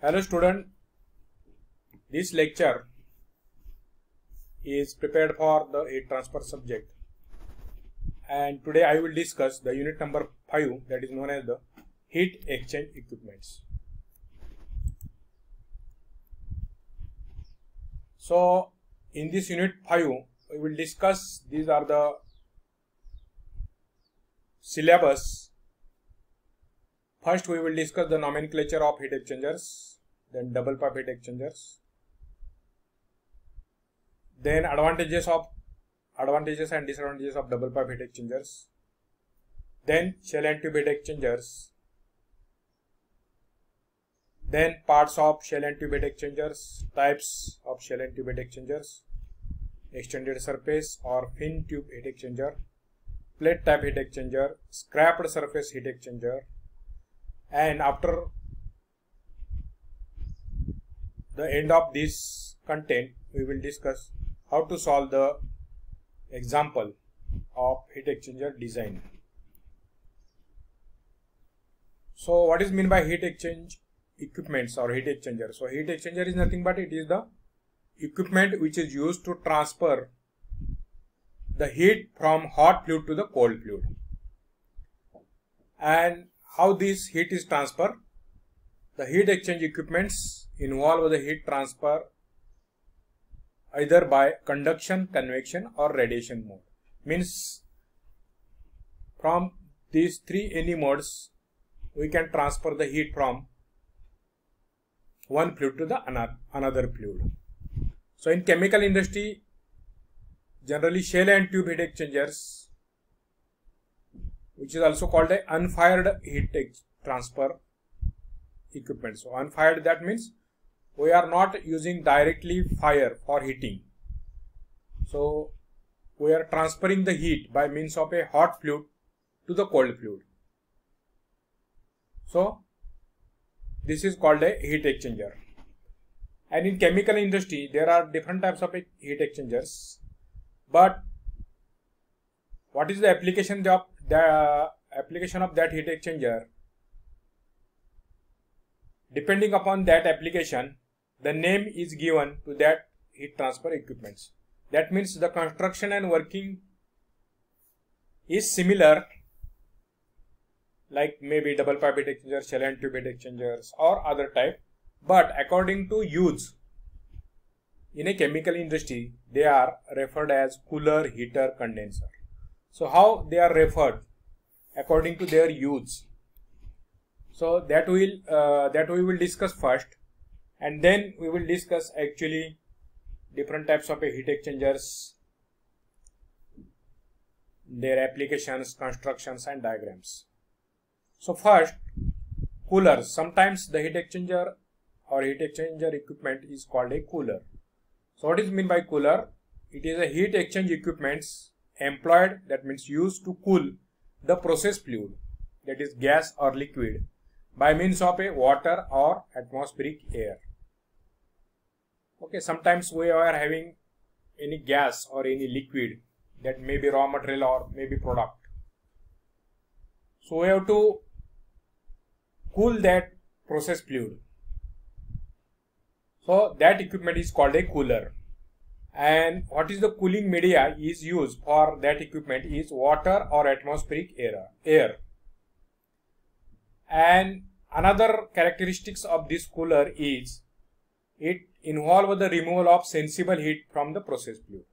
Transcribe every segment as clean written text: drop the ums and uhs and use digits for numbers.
Hello student, this lecture is prepared for the heat transfer subject, and today I will discuss the unit number 5, that is known as the heat exchange equipments. So in this unit 5 we will discuss, these are the syllabus. First we will discuss the nomenclature of heat exchangers, then double pipe heat exchangers, then advantages and disadvantages of double pipe heat exchangers, then shell and tube heat exchangers, then parts of shell and tube heat exchangers, types of shell and tube heat exchangers, extended surface or fin tube heat exchanger, plate type heat exchanger, scrapped surface heat exchanger, and after the end of this content we will discuss how to solve the example of heat exchanger design. So what is meant by heat exchange equipments or heat exchanger? So heat exchanger is nothing but it is the equipment which is used to transfer the heat from hot fluid to the cold fluid. And how this heat is transferred? The heat exchange equipments involve the heat transfer either by conduction, convection or radiation mode. Means from these any modes we can transfer the heat from one fluid to the another fluid. So in chemical industry, generally shell and tube heat exchangers, which is also called a unfired heat transfer equipment. So unfired, that means we are not using directly fire for heating. So we are transferring the heat by means of a hot fluid to the cold fluid. So this is called a heat exchanger. And in chemical industry there are different types of heat exchangers, but what is the application of that heat exchanger? Depending upon that application, the name is given to that heat transfer equipments. That means the construction and working is similar, like maybe double pipe heat exchangers, shell and tube heat exchangers or other type, but according to use in a chemical industry they are referred as cooler, heater, condenser. So how they are referred? According to their use. So that we will discuss first, and then we will discuss actually different types of heat exchangers, their applications, constructions and diagrams. So first, coolers. Sometimes the heat exchanger or heat exchanger equipment is called a cooler. So what is meant by cooler? It is a heat exchange equipments employed, that means used to cool the process fluid, that is gas or liquid, by means of a water or atmospheric air. Okay, sometimes we are having any gas or any liquid, that may be raw material or maybe product. So we have to cool that process fluid. So that equipment is called a cooler. And what is the cooling media is used for that equipment is water or atmospheric air. And another characteristics of this cooler is it involves the removal of sensible heat from the process fluid.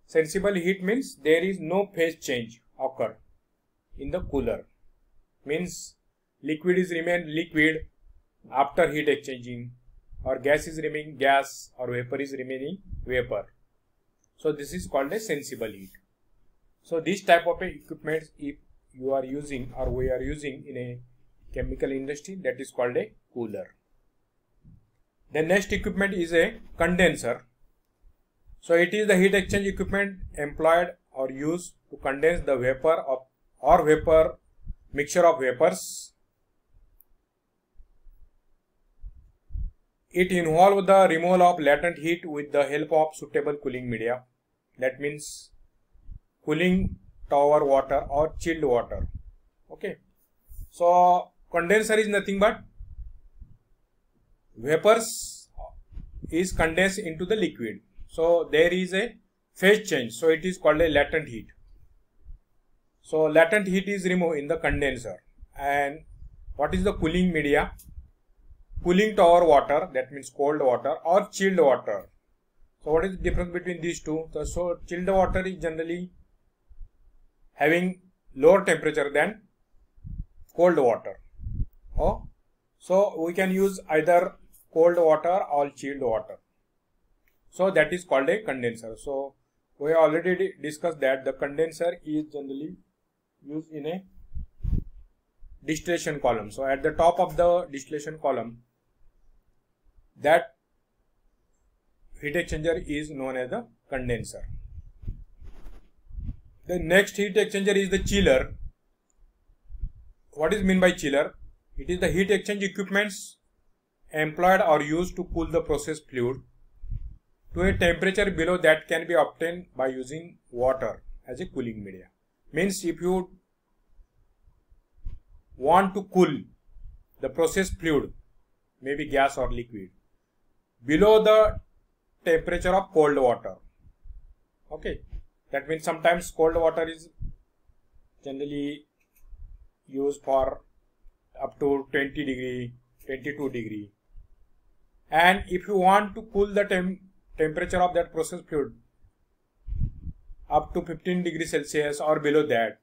Sensible heat means there is no phase change occur in the cooler. Means liquid is remain liquid after heat exchanging, or gas is remaining gas, or vapor is remaining vapor. So this is called a sensible heat. So this type of equipment if you are using or we are using in a chemical industry, that is called a cooler. The next equipment is a condenser. So it is the heat exchange equipment employed or used to condense the vapor or vapor mixture of vapors. It involves the removal of latent heat with the help of suitable cooling media. That means cooling tower water or chilled water. Okay. So condenser is nothing but vapors is condensed into the liquid. So there is a phase change. So it is called a latent heat. So latent heat is removed in the condenser. And what is the cooling media? Cooling tower water, that means cold water or chilled water. So what is the difference between these two? So chilled water is generally having lower temperature than cold water. Oh, so we can use either cold water or chilled water. So that is called a condenser. So we already discussed that the condenser is generally used in a distillation column. So at the top of the distillation column, that heat exchanger is known as the condenser. The next heat exchanger is the chiller. What is meant by chiller? It is the heat exchange equipments employed or used to cool the process fluid to a temperature below that can be obtained by using water as a cooling media. Means if you want to cool the process fluid, maybe gas or liquid, below the temperature of cold water. Okay, that means sometimes cold water is generally used for up to 20 degree, 22 degree. And if you want to cool the temperature of that process fluid up to 15 degrees Celsius or below that,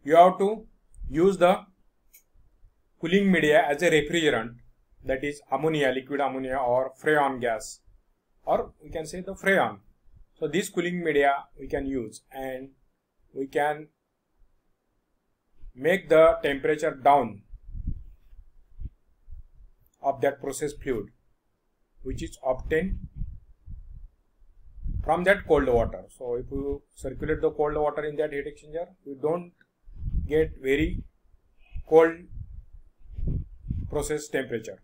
you have to use the cooling media as a refrigerant, that is ammonia, liquid ammonia or freon gas, or we can say the freon. So this cooling media we can use and we can make the temperature down of that process fluid which is obtained from that cold water. So if you circulate the cold water in that heat exchanger, we don't get very cold process temperature.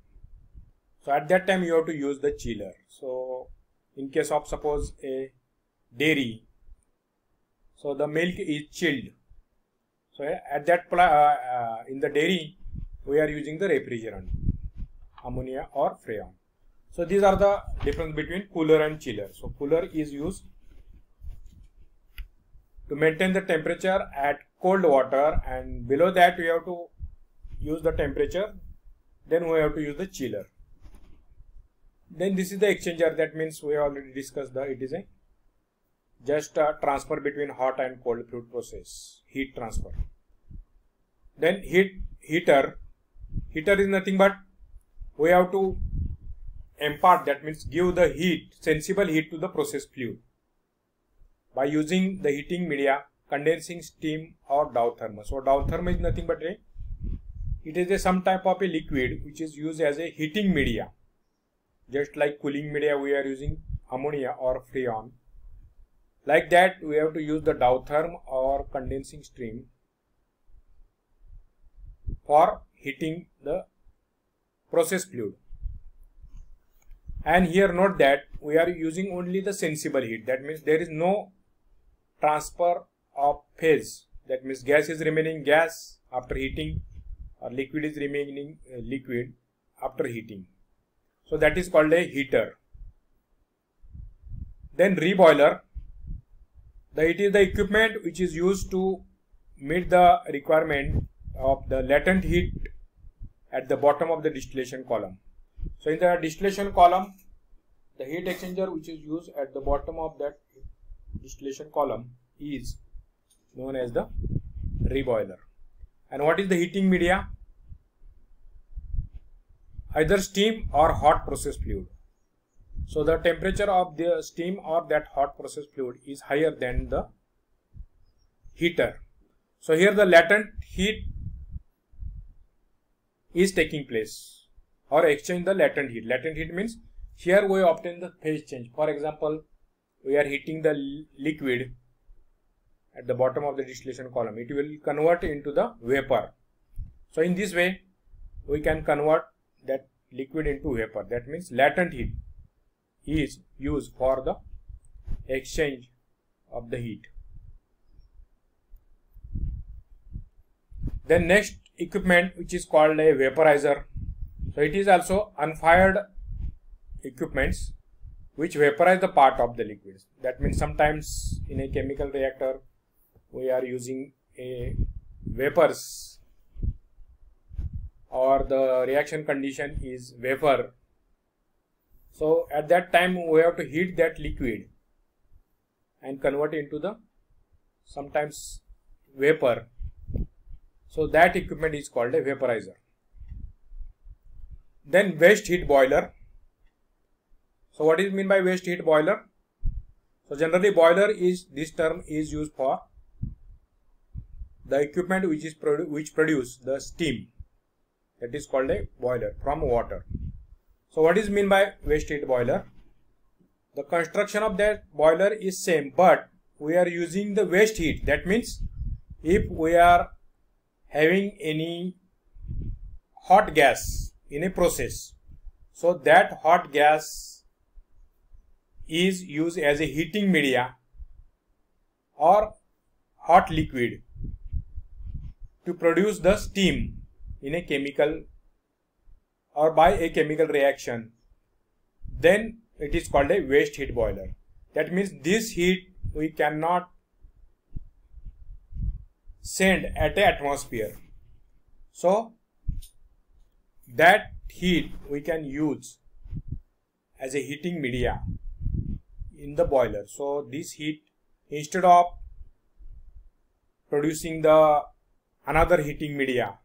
So at that time you have to use the chiller. So in case of suppose a dairy, so the milk is chilled. So at that in the dairy we are using the refrigerant, ammonia or freon. So these are the difference between cooler and chiller. So cooler is used to maintain the temperature at cold water, and below that we have to use the temperature, then we have to use the chiller. Then this is the exchanger. That means we already discussed that it is a just a transfer between hot and cold fluid process, heat transfer. Then heater is nothing but we have to impart, that means give the heat, sensible heat to the process fluid by using the heating media, condensing steam or diaphragm. So diaphragm is nothing but it is some type of a liquid which is used as a heating media. Just like cooling media we are using ammonia or freon. Like that we have to use the diaphragm or condensing stream for heating the process fluid. And here note that we are using only the sensible heat. That means there is no transfer of phase. That means gas is remaining gas after heating or liquid is remaining liquid after heating. So that is called a heater. Then reboiler. It is the equipment which is used to meet the requirement of the latent heat at the bottom of the distillation column. So in the distillation column, the heat exchanger which is used at the bottom of that distillation column is known as the reboiler. And what is the heating media? Either steam or hot process fluid. So the temperature of the steam or that hot process fluid is higher than the heater. So here the latent heat is taking place, or exchange the latent heat. Latent heat means here we obtain the phase change. For example, we are heating the liquid at the bottom of the distillation column. It will convert into the vapor. So in this way we can convert that liquid into vapor. That means latent heat is used for the exchange of the heat. Then next equipment which is called a vaporizer. So it is also unfired equipments which vaporize the part of the liquids. That means sometimes in a chemical reactor we are using a vapors, or the reaction condition is vapor. So at that time we have to heat that liquid and convert it into the sometimes vapor. So that equipment is called a vaporizer. Then waste heat boiler. So what is mean by waste heat boiler? So generally boiler is, this term is used for the equipment which produce the steam. That is called a boiler from water. So what is mean by waste heat boiler? The construction of that boiler is same, but we are using the waste heat. That means if we are having any hot gas in a process, so that hot gas is used as a heating media or hot liquid to produce the steam in a chemical or by a chemical reaction, then it is called a waste heat boiler. That means this heat we cannot send at the atmosphere. So that heat we can use as a heating media in the boiler. So this heat, instead of producing the another heating media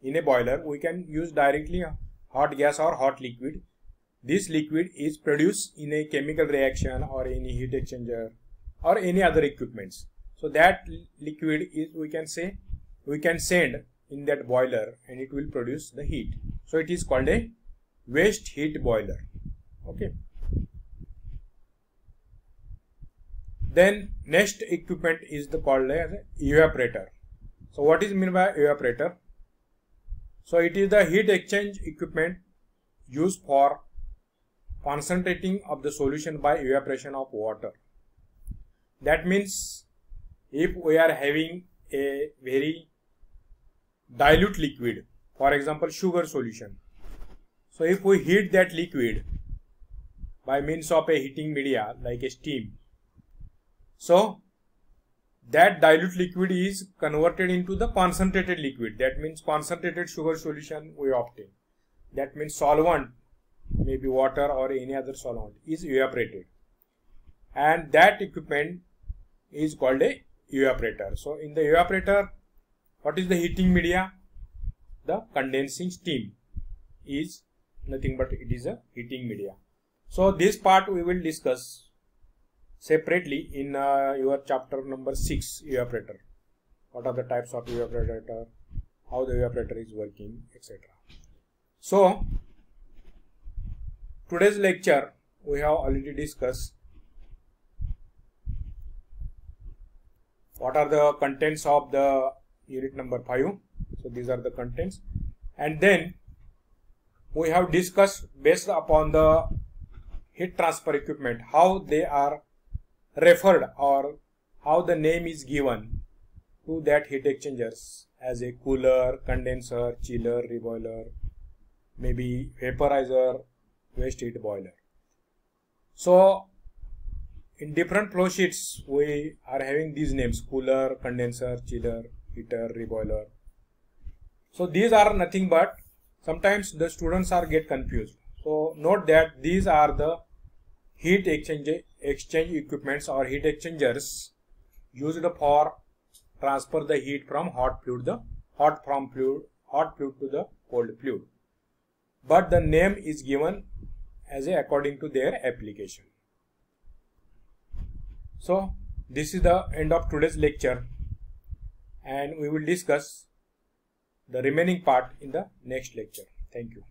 in a boiler, we can use directly hot gas or hot liquid. This liquid is produced in a chemical reaction or any heat exchanger or any other equipments. So that liquid is, we can say, we can send in that boiler and it will produce the heat. So it is called a waste heat boiler. Okay. Then next equipment is called as evaporator. So what is meant by evaporator? So it is the heat exchange equipment used for concentrating of the solution by evaporation of water. That means if we are having a very dilute liquid, for example sugar solution, so if we heat that liquid by means of a heating media like a steam, so that dilute liquid is converted into the concentrated liquid. That means concentrated sugar solution we obtain. That means solvent, maybe water or any other solvent, is evaporated, and that equipment is called a evaporator. So in the evaporator, what is the heating media? The condensing steam is nothing but it is a heating media. So this part we will discuss separately in your chapter number 6, evaporator. What are the types of evaporator, how the evaporator is working, etc. So today's lecture we have already discussed what are the contents of the unit number 5. So these are the contents, and then we have discussed based upon the heat transfer equipment how they are referred or how the name is given to that heat exchangers as a cooler, condenser, chiller, reboiler, maybe vaporizer, waste heat boiler. So in different flow sheets we are having these names: cooler, condenser, chiller, heater, reboiler. So these are nothing but sometimes the students are get confused. So note that these are the heat exchange equipments or heat exchangers used for transfer the heat from hot fluid to the cold fluid. But the name is given as according to their application. So this is the end of today's lecture, and we will discuss the remaining part in the next lecture. Thank you.